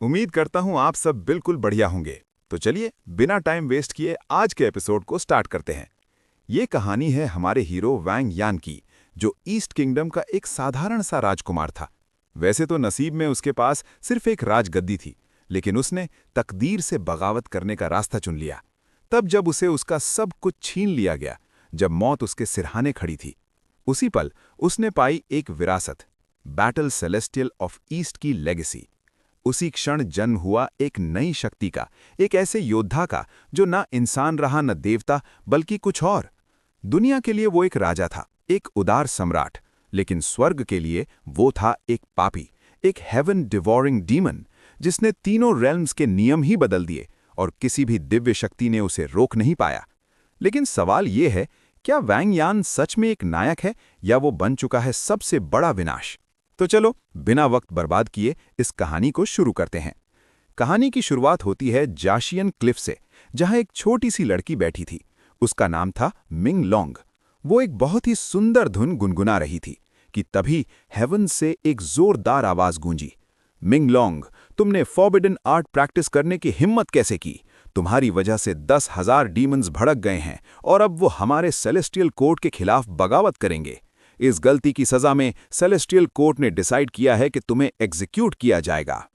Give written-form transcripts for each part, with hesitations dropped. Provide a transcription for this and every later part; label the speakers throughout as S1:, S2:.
S1: उम्मीद करता हूँ आप सब बिल्कुल बढ़िया होंगे। तो चलिए बिना टाइम वेस्ट किए आज के एपिसोड को स्टार्ट करते हैं। ये कहानी है हमारे हीरो वैंग यान की, जो ईस्ट किंगडम का एक साधारण सा राजकुमार था। वैसे तो नसीब में उसके पास सिर्फ एक राजगद्दी थी, लेकिन उसने तकदीर से बगावत करने का रास्ता चुन लिया। तब जब उसे उसका सब कुछ छीन लिया गया, जब मौत उसके सिरहाने खड़ी थी, उसी पल उसने पाई एक विरासत, बैटल सेलेस्टियल ऑफ ईस्ट की लेगेसी। उसी क्षण जन्म हुआ एक नई शक्ति का, एक ऐसे योद्धा का जो ना इंसान रहा न देवता बल्कि कुछ और। दुनिया के लिए वो एक राजा था, एक उदार सम्राट, लेकिन स्वर्ग के लिए वो था एक पापी, एक हेवन डिवोरिंग डीमन, जिसने तीनों रेल्म्स के नियम ही बदल दिए और किसी भी दिव्य शक्ति ने उसे रोक नहीं पाया। लेकिन सवाल ये है, क्या वैंग यान सच में एक नायक है या वो बन चुका है सबसे बड़ा विनाश? तो चलो बिना वक्त बर्बाद किए इस कहानी को शुरू करते हैं। कहानी की शुरुआत होती है जाशियन क्लिफ से, जहां एक छोटी सी लड़की बैठी थी। उसका नाम था मिंग लोंग। वो एक बहुत ही सुंदर धुन गुनगुना रही थी कि तभी हेवन से एक जोरदार आवाज गूंजी। मिंग लोंग, तुमने फॉरबिडन आर्ट प्रैक्टिस करने की हिम्मत कैसे की? तुम्हारी वजह से 10,000 डीमंस भड़क गए हैं और अब वो हमारे सेलेस्टियल कोर्ट के खिलाफ बगावत करेंगे। इस गलती की सजा में सेलेस्टियल कोर्ट ने डिसाइड किया है कि तुम्हें एग्जीक्यूट किया जाएगा।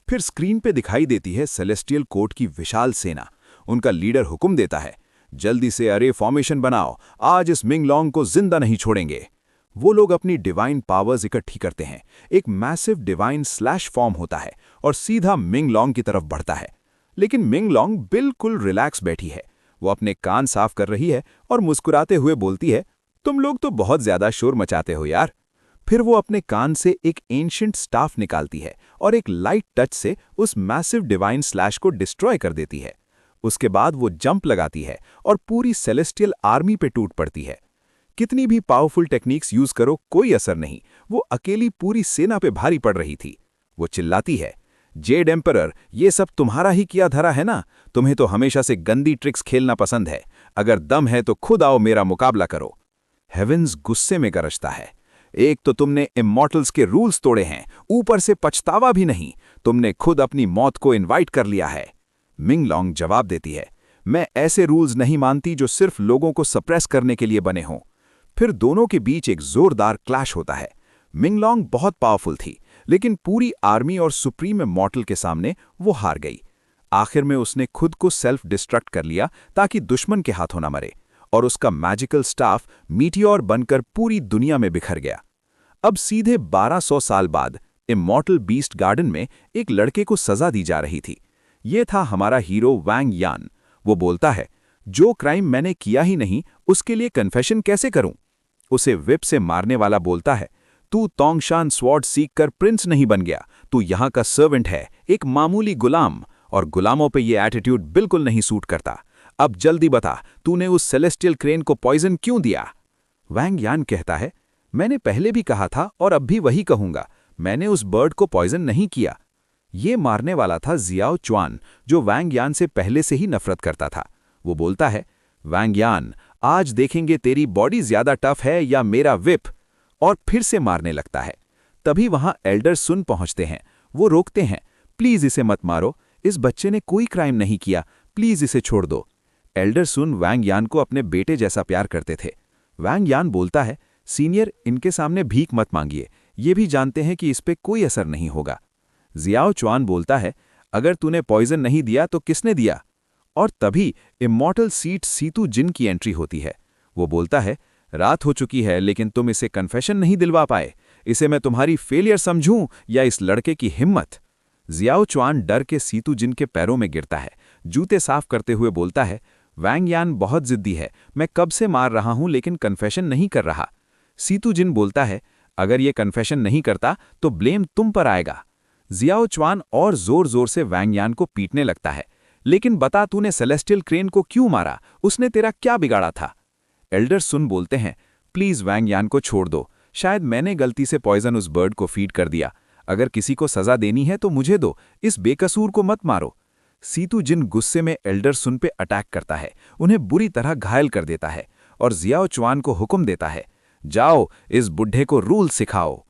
S1: फिर स्क्रीन पे दिखाई देती है सेलेस्टियल कोर्ट की विशाल सेना। उनका लीडर हुक्म देता है, जल्दी से अरे फॉर्मेशन बनाओ, आज इस मिंग लोंग को जिंदा नहीं छोड़ेंगे। वो लोग अपनी डिवाइन पावर्स इकट्ठी करते हैं। एक मैसिव डिवाइन स्लैश फॉर्म होता है और सीधा मिंग लोंग की तरफ बढ़ता है। लेकिन मिंग लोंग बिल्कुल रिलैक्स बैठी है। वो अपने कान साफ कर रही है और मुस्कुराते हुए बोलती है, तुम लोग तो बहुत ज्यादा शोर मचाते हो यार। फिर वो अपने कान से एक एंशिएंट स्टाफ निकालती है और एक लाइट टच से उस मैसिव डिवाइन स्लैश को डिस्ट्रॉय कर देती है। उसके बाद वो जंप लगाती है और पूरी सेलेस्टियल आर्मी पे टूट पड़ती है। कितनी भी पावरफुल टेक्निक्स यूज करो कोई असर नहीं, वो अकेली पूरी सेना पे भारी पड़ रही थी। वो चिल्लाती है, जेड एम्परर, ये सब तुम्हारा ही किया धरा है ना? तुम्हें तो हमेशा से गंदी ट्रिक्स खेलना पसंद है। अगर दम है तो खुद आओ मेरा मुकाबला करो। हेवेंस गुस्से में गरजता है, एक तो तुमने इमॉर्टल्स के रूल्स तोड़े हैं, ऊपर से पछतावा भी नहीं। तुमने खुद अपनी मौत को इनवाइट कर लिया है। मिंग लोंग जवाब देती है, मैं ऐसे रूल्स नहीं मानती जो सिर्फ लोगों को सप्रेस करने के लिए बने हों। फिर दोनों के बीच एक जोरदार क्लैश होता है। मिंग लोंग बहुत पावरफुल थी, लेकिन पूरी आर्मी और सुप्रीम इमॉर्टल के सामने वो हार गई। आखिर में उसने खुद को सेल्फ डिस्ट्रक्ट कर लिया ताकि दुश्मन के हाथों न मरे, और उसका मैजिकल स्टाफ मीटियोर बनकर पूरी दुनिया में बिखर गया। अब सीधे 1200 साल बाद इमॉर्टल बीस्ट गार्डन में एक लड़के को सजा दी जा रही थी। ये था हमारा हीरो वैंग यान। वो बोलता है, जो क्राइम मैंने किया ही नहीं उसके लिए कन्फेशन कैसे करूं? उसे विप से मारने वाला बोलता है, तू तोंगशान स्वॉर्ड सीख कर प्रिंस नहीं बन गया, तू यहाँ का सर्वेंट है, एक मामूली गुलाम, और गुलामों पे ये एटीट्यूड बिल्कुल नहीं सूट करता। अब जल्दी बता, तूने उस सेलेस्टियल क्रेन को पॉइजन क्यों दिया? वैंग यान कहता है, मैंने पहले भी कहा था और अब भी वही कहूंगा, मैंने उस बर्ड को पॉइजन नहीं किया। ये मारने वाला था जियाओ च्वान, जो वैंग यान से पहले से ही नफरत करता था। वो बोलता है, वैंग यान, आज देखेंगे तेरी बॉडी ज्यादा टफ है या मेरा विप, और फिर से मारने लगता है। तभी वहां एल्डर सुन पहुंचते हैं। वो रोकते हैं, प्लीज इसे मत मारो, इस बच्चे ने कोई क्राइम नहीं किया, प्लीज इसे छोड़ दो। एल्डर सुन वैंग यान को अपने बेटे जैसा प्यार करते थे। वैंग यान बोलता है, सीनियर, इनके सामने भीख मत मांगिए, ये भी जानते हैं कि इस पे कोई असर नहीं होगा। जियाओ च्वान बोलता है, अगर तूने पॉइजन नहीं दिया तो किसने दिया? और तभी इमॉर्टल सीट सीतू जिन की एंट्री होती है। वो बोलता है, रात हो चुकी है लेकिन तुम इसे कन्फेशन नहीं दिलवा पाए। इसे मैं तुम्हारी फेलियर समझूं या इस लड़के की हिम्मत? जियाओ च्वान डर के सीतू जिन के पैरों में गिरता है। जूते साफ करते हुए बोलता है, वैंग यान बहुत जिद्दी है, मैं कब से मार रहा हूं लेकिन कन्फेशन नहीं कर रहा। सीतू जिन बोलता है, अगर ये कन्फेशन नहीं करता तो ब्लेम तुम पर आएगा। जियाओ च्वान और जोर जोर से वैंग यान को पीटने लगता है, लेकिन बता तूने सेलेस्टियल क्रेन को क्यों मारा? उसने तेरा क्या बिगाड़ा था? एल्डर सुन बोलते हैं, प्लीज वैंग यान को छोड़ दो, शायद मैंने गलती से पॉइजन उस बर्ड को फीड कर दिया। अगर किसी को सजा देनी है तो मुझे दो, इस बेकसूर को मत मारो। सीतू जिन गुस्से में एल्डर सुन पे अटैक करता है, उन्हें बुरी तरह घायल कर देता है और जियाओ च्वान को हुक्म देता है, जाओ इस बुढ़े को रूल सिखाओ।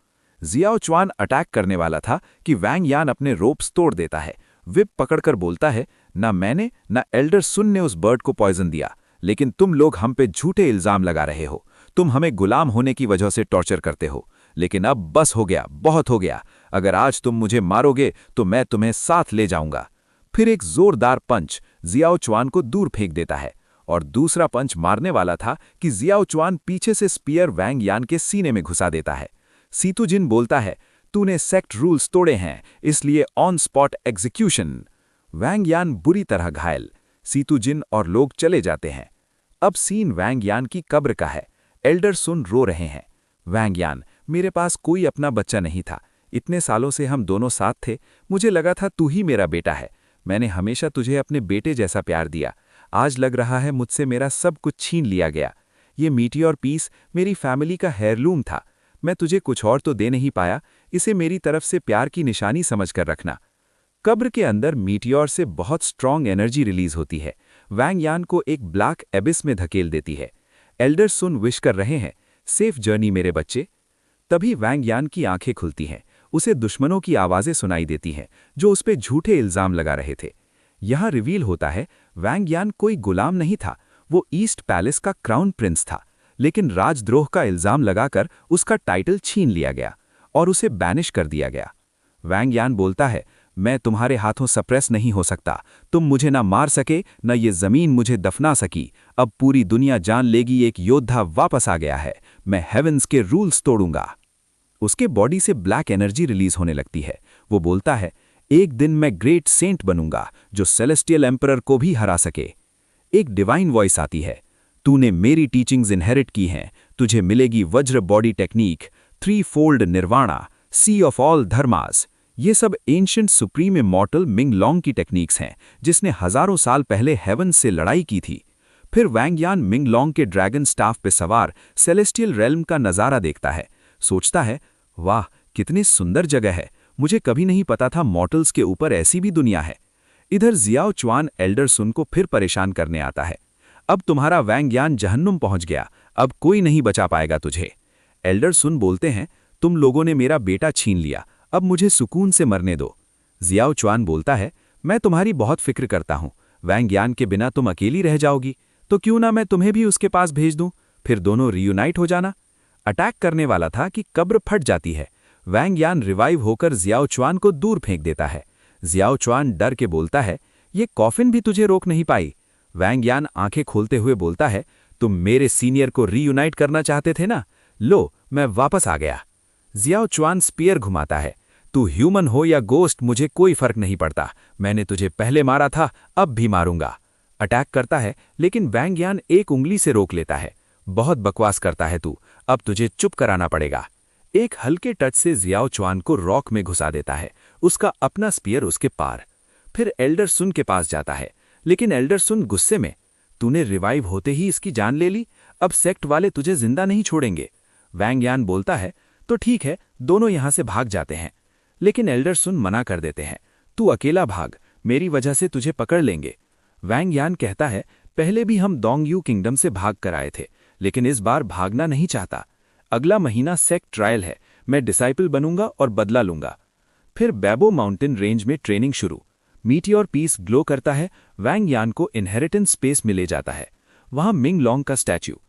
S2: जियाओ च्वान अटैक करने वाला था कि वैंग यान अपने रोप्स तोड़ देता है। विप पकड़कर बोलता है, ना मैंने ना एल्डर सुन ने उस बर्ड को पॉइजन दिया, लेकिन तुम लोग हम पे झूठे इल्जाम लगा रहे हो। तुम हमें गुलाम होने की वजह से टॉर्चर करते हो, लेकिन अब बस हो गया, बहुत हो गया। अगर आज तुम मुझे मारोगे तो मैं तुम्हें साथ ले जाऊंगा। फिर एक जोरदार पंच जियाओ च्वान को दूर फेंक देता है, और दूसरा पंच मारने वाला था कि जियाओ च्वान पीछे से स्पीयर वैंग यान के सीने में घुसा देता है। सीतुजिन बोलता है, तूने सेक्ट रूल्स तोड़े हैं, इसलिए ऑन स्पॉट एग्जीक्यूशन। वैंग यान बुरी तरह घायल। सीतुजिन और लोग चले जाते हैं। अब सीन वैंग यान की कब्र का है। एल्डर सुन रो रहे हैं। वैंग यान, मेरे पास कोई अपना बच्चा नहीं था। इतने सालों से हम दोनों साथ थे। मुझे लगा था तू ही मेरा बेटा है। मैंने हमेशा तुझे अपने बेटे जैसा प्यार दिया। आज लग रहा है मुझसे मेरा सब कुछ छीन लिया गया। ये मीटियोर पीस मेरी फैमिली का हेयरलूम था। मैं तुझे कुछ और तो दे नहीं पाया, इसे मेरी तरफ से प्यार की निशानी समझकर रखना। कब्र के अंदर मीटियोर से बहुत स्ट्रॉन्ग एनर्जी रिलीज होती है। वैंग यान को एक ब्लैक एबिस में धकेल देती है। एल्डर सुन विश कर रहे हैं, सेफ जर्नी मेरे बच्चे। तभी वैंग यान की आंखें खुलती हैं। उसे दुश्मनों की आवाजें सुनाई देती हैं जो उस पे झूठे इल्जाम लगा रहे थे। यहां रिवील होता है, वैंग यान कोई गुलाम नहीं था, वो ईस्ट पैलेस का क्राउन प्रिंस था। लेकिन राजद्रोह का इल्जाम लगाकर उसका टाइटल छीन लिया गया और उसे बैनिश कर दिया गया। वैंग यान बोलता है, मैं तुम्हारे हाथों सप्रेस नहीं हो सकता। तुम मुझे ना मार सके, न ये जमीन मुझे दफना सकी। अब पूरी दुनिया जान लेगी एक योद्धा वापस आ गया है। मैं हेवेंस के रूल्स तोड़ूंगा। उसके बॉडी से ब्लैक एनर्जी रिलीज होने लगती है। वो बोलता है, एक दिन मैं ग्रेट सेंट बनूंगा जो सेलेस्टियल एम्परर को भी हरा सके। एक डिवाइन वॉइस आती है, तूने मेरी टीचिंग्स इनहेरिट की हैं। तुझे मिलेगी वज्र बॉडी टेक्निक, 3 फोल्ड निर्वाणा, सी ऑफ ऑल धर्मास। ये सब ancient supreme immortal Ming Long की टेक्निक्स हैं, जिसने हजारों साल पहले हेवन से लड़ाई की थी। फिर वैंग यान मिंग लॉन्ग के ड्रैगन स्टाफ पे सवार सेलेस्टियल रेल्म का नजारा देखता है। सोचता है, वाह कितनी सुंदर जगह है। मुझे कभी नहीं पता था मॉर्टल्स के ऊपर ऐसी भी दुनिया है। इधर जियाओ च्वान एल्डर सुन को फिर परेशान करने आता है। अब तुम्हारा वैंग यान जहन्नुम पहुंच गया, अब कोई नहीं बचा पाएगा तुझे। एल्डर सुन बोलते हैं, तुम लोगों ने मेरा बेटा छीन लिया, अब मुझे सुकून से मरने दो। जियाओ च्वान बोलता है, मैं तुम्हारी बहुत फिक्र करता हूं। वैंग यान के बिना तुम अकेली रह जाओगी, तो क्यों ना मैं तुम्हें भी उसके पास भेज दूं, फिर दोनों रियूनाइट हो जाना। अटैक करने वाला था कि कब्र फट जाती है। वैंग यान रिवाइव होकर जियाओ च्वान को दूर फेंक देता है। जियाओ च्वान डर के बोलता है, ये कॉफिन भी तुझे रोक नहीं पाई। वैंग यान आंखें खोलते हुए बोलता है, तुम मेरे सीनियर को रीयूनाइट करना चाहते थे ना, लो मैं वापस आ गया। जियाओ च्वान स्पीयर घुमाता है, तू ह्यूमन हो या गोस्ट मुझे कोई फर्क नहीं पड़ता। मैंने तुझे पहले मारा था, अब भी मारूंगा। अटैक करता है, लेकिन वैंग यान एक उंगली से रोक लेता है। बहुत बकवास करता है तू, अब तुझे चुप कराना पड़ेगा। एक हल्के टच से जियाओ च्वान को रॉक में घुसा देता है, उसका अपना स्पीयर उसके पार। फिर एल्डर सुन के पास जाता है, लेकिन एल्डर सुन गुस्से में, तूने रिवाइव होते ही इसकी जान ले ली, अब सेक्ट वाले तुझे जिंदा नहीं छोड़ेंगे। वैंग यान बोलता है, तो ठीक है, दोनों यहां से भाग जाते हैं। लेकिन एल्डर सुन मना कर देते हैं, तू अकेला भाग, मेरी वजह से तुझे पकड़ लेंगे। वैंग यान कहता है, पहले भी हम दोंगयू किंगडम से भाग कर आए थे, लेकिन इस बार भागना नहीं चाहता। अगला महीना सेक्ट ट्रायल है, मैं डिसाइपल बनूंगा और बदला लूंगा। फिर बैबो माउंटेन रेंज में ट्रेनिंग शुरू। मीटियोर पीस ग्लो करता है। वैंग यान को इनहेरिटेंस स्पेस मिले जाता है। वहां मिंग लॉन्ग का स्टैच्यू।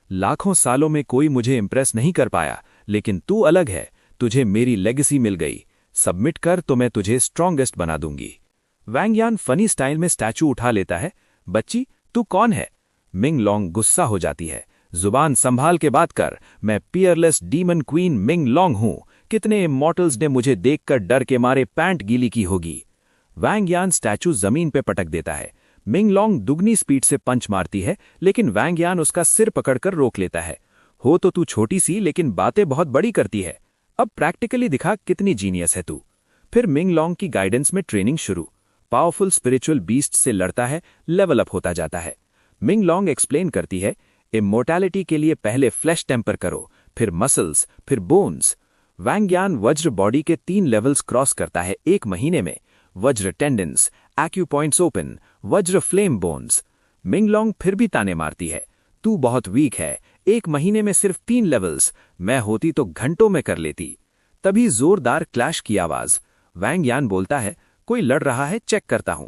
S2: लाखों सालों में कोई मुझे इंप्रेस नहीं कर पाया, लेकिन तू अलग है, तुझे मेरी लेगेसी मिल गई। सबमिट कर तो मैं तुझे स्ट्रॉन्गेस्ट बना दूंगी। वैंग यान फनी स्टाइल में स्टैच्यू उठा लेता है। बच्ची तू कौन है? मिंग लॉन्ग गुस्सा हो जाती है, जुबान संभाल के बात कर, मैं Peerless demon queen Ming long हूं। कितने इमॉर्टल्स ने मुझे देखकर डर के मारे पैंट गीली की होगी। वैंग यान स्टैचू जमीन पे पटक देता है। मिंग लॉन्ग दुगनी स्पीड से पंच मारती है, लेकिन वैंग यान उसका सिर पकड़कर रोक लेता है। हो तो तू छोटी सी, लेकिन बातें बहुत बड़ी करती है। अब प्रैक्टिकली दिखा कितनी जीनियस है तू। फिर मिंग लॉन्ग की गाइडेंस में ट्रेनिंग शुरू। पावरफुल स्पिरिचुअल बीस्ट से लड़ता है, लेवल अप होता जाता है। मिंग लॉन्ग एक्सप्लेन करती है, इमोर्टैलिटी के लिए पहले फ्लैश टेम्पर करो, फिर मसल्स, फिर बोन्स। वैंग यान वज्र बॉडी के 3 लेवल्स क्रॉस करता है 1 महीने में। वज्र टेंडेंस, एक्यूपॉइंट्स ओपन, वज्र फ्लेम बोन्स। मिंग लॉन्ग फिर भी ताने मारती है, तू बहुत वीक है, 1 महीने में सिर्फ 3 लेवल्स, मैं होती तो घंटों में कर लेती। तभी जोरदार क्लैश की आवाज। वैंग यान बोलता है, कोई लड़ रहा है, चेक करता हूं।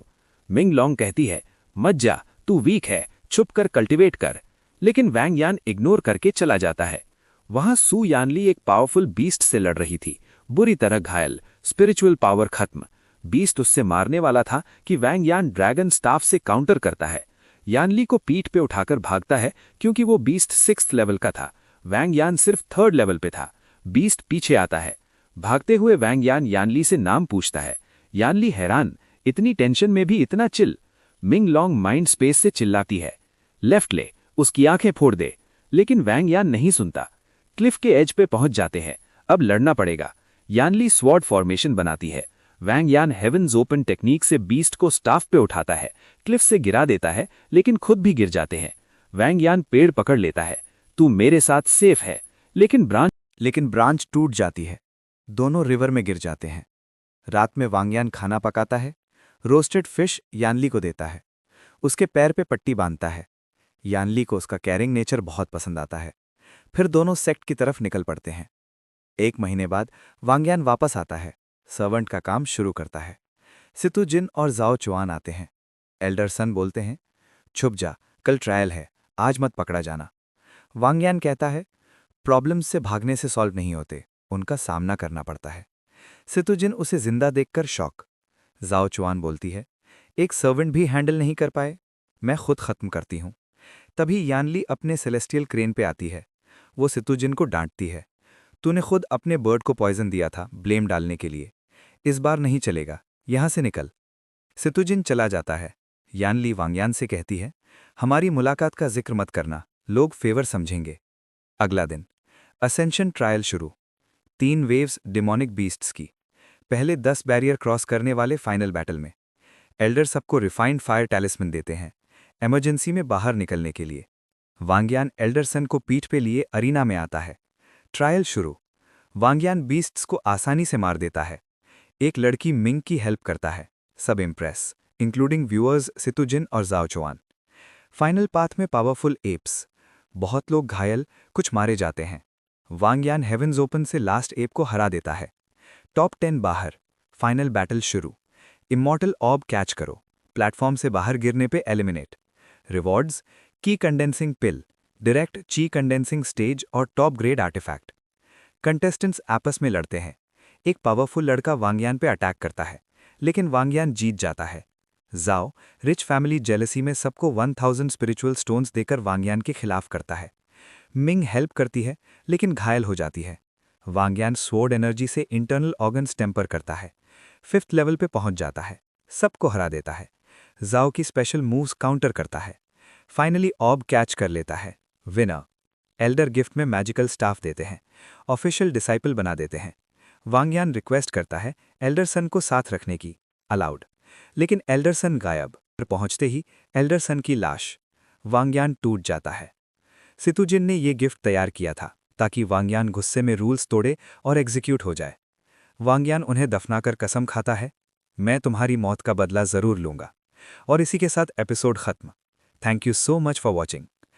S2: मिंग लॉन्ग कहती है, मत जा, तू वीक है, छुप कर कल्टिवेट कर। लेकिन वैंग यान इग्नोर करके चला जाता है। वहां सू यानली एक पावरफुल बीस्ट से लड़ रही थी, बुरी तरह घायल, स्पिरिचुअल पावर खत्म। बीस्ट उससे मारने वाला था कि वैंग यान ड्रैगन स्टाफ से काउंटर करता है। यानली को पीठ पे उठाकर भागता है क्योंकि वो बीस्ट 6th लेवल का था। वैंग यान सिर्फ 3rd लेवल पे था। बीस्ट पीछे आता है। भागते हुए वैंग यान यानली से नाम पूछता है। यानली हैरान, इतनी टेंशन में भी इतना chill. Ming long mind space से चिल्लाती है, लेफ्ट ले, उसकी आंखें फोड़ दे। लेकिन वैंग यान नहीं सुनता। क्लिफ के एज पे पहुंच जाते हैं। अब लड़ना पड़ेगा। यानली स्वॉर्ड फॉर्मेशन बनाती है। वैंग यान हेवंस ओपन टेक्निक से बीस्ट को स्टाफ पे उठाता है, क्लिफ से गिरा देता है, लेकिन खुद भी गिर जाते हैं। वैंग यान पेड़ पकड़ लेता है, तू मेरे साथ सेफ है।
S3: लेकिन ब्रांच टूट जाती है। दोनों रिवर में गिर जाते हैं। रात में वांगयान खाना पकाता है, रोस्टेड फिश यानली को देता है। उसके पैर पे पट्टी बांधता है। यानली को उसका कैरिंग नेचर बहुत पसंद आता है। फिर दोनों सेक्ट की तरफ निकल पड़ते हैं। 1 महीने बाद वांगयान वापस आता है, सर्वेंट का काम शुरू करता है। सितु जिन और जाओ चुआन आते हैं। एल्डर सन बोलते हैं, छुप जा, कल ट्रायल है, आज मत पकड़ा जाना। वांगयान कहता है, प्रॉब्लम से भागने से सॉल्व नहीं होते, उनका सामना करना पड़ता है। सितु जिन उसे जिंदा देखकर शॉक। जाओ चुआन बोलती है, एक सर्वेंट भी हैंडल नहीं कर पाए, मैं खुद खत्म करती हूं। तभी यानली अपने सेलेस्टियल क्रेन पे आती है। वो सितु जिन को डांटती है, तूने खुद अपने बर्ड को पॉइजन दिया था ब्लेम डालने के लिए, इस बार नहीं चलेगा, यहां से निकल। सितुजिन चला जाता है। यानली वांगयान से कहती है, हमारी मुलाकात का जिक्र मत करना, लोग फेवर समझेंगे। अगला दिन असेंशन ट्रायल शुरू। 3 वेव्स डिमोनिक बीस्ट्स की। पहले 10 बैरियर क्रॉस करने वाले फाइनल बैटल में एल्डर सबको रिफाइंड फायर टैलिस्मैन देते हैं, इमरजेंसी में बाहर निकलने के लिए। वांगयान एल्डरसन को पीठ पे लिए अरीना में आता है। ट्रायल शुरू। वांगयान बीस्ट्स को आसानी से मार देता है। एक लड़की मिंग की हेल्प करता है। सब इम्प्रेस, इंक्लूडिंग व्यूअर्स सितुजिन और जाओ चुआन। फाइनल पाथ में पावरफुल एप्स। बहुत लोग घायल, कुछ मारे जाते हैं। वांगयान हेवंस ओपन से लास्ट एप को हरा देता है। टॉप 10 बाहर। फाइनल बैटल शुरू। इमॉर्टल ऑब कैच करो, प्लेटफॉर्म से बाहर गिरने पे एलिमिनेट। रिवॉर्ड्स, की कंडेंसिंग पिल, डायरेक्ट ची कंडेंसिंग स्टेज और टॉप ग्रेड आर्टिफैक्ट। कंटेस्टेंट्स आपस में लड़ते हैं। एक पावरफुल लड़का वांगयान पे अटैक करता है, लेकिन वांगयान जीत जाता है। जाओ रिच फैमिली जेलसी में सबको 1000 स्पिरिचुअल स्टोन्स देकर वांगयान के खिलाफ करता है। मिंग हेल्प करती है, लेकिन घायल हो जाती है। वांगयान स्वॉर्ड एनर्जी से इंटरनल ऑर्गन्स टेम्पर करता है। 5th लेवल पे पहुंच जाता है, सबको हरा देता है। जाओ की स्पेशल मूव्स काउंटर करता है। फाइनली ऑब कैच कर लेता है। विनर। एल्डर गिफ्ट में मैजिकल स्टाफ देते हैं, ऑफिशियल डिसाइपल बना देते हैं। वांगयान रिक्वेस्ट करता है एल्डरसन को साथ रखने की, अलाउड। लेकिन एल्डरसन गायब। पहुंचते ही एल्डरसन की लाश। वांगयान टूट जाता है। सितुजिन ने ये गिफ्ट तैयार किया था ताकि वांगयान गुस्से में रूल्स तोड़े और एग्जीक्यूट हो जाए। वांगयान उन्हें दफनाकर कसम खाता है, मैं तुम्हारी मौत का बदला जरूर लूंगा। और इसी के साथ एपिसोड खत्म। Thank you so much for watching.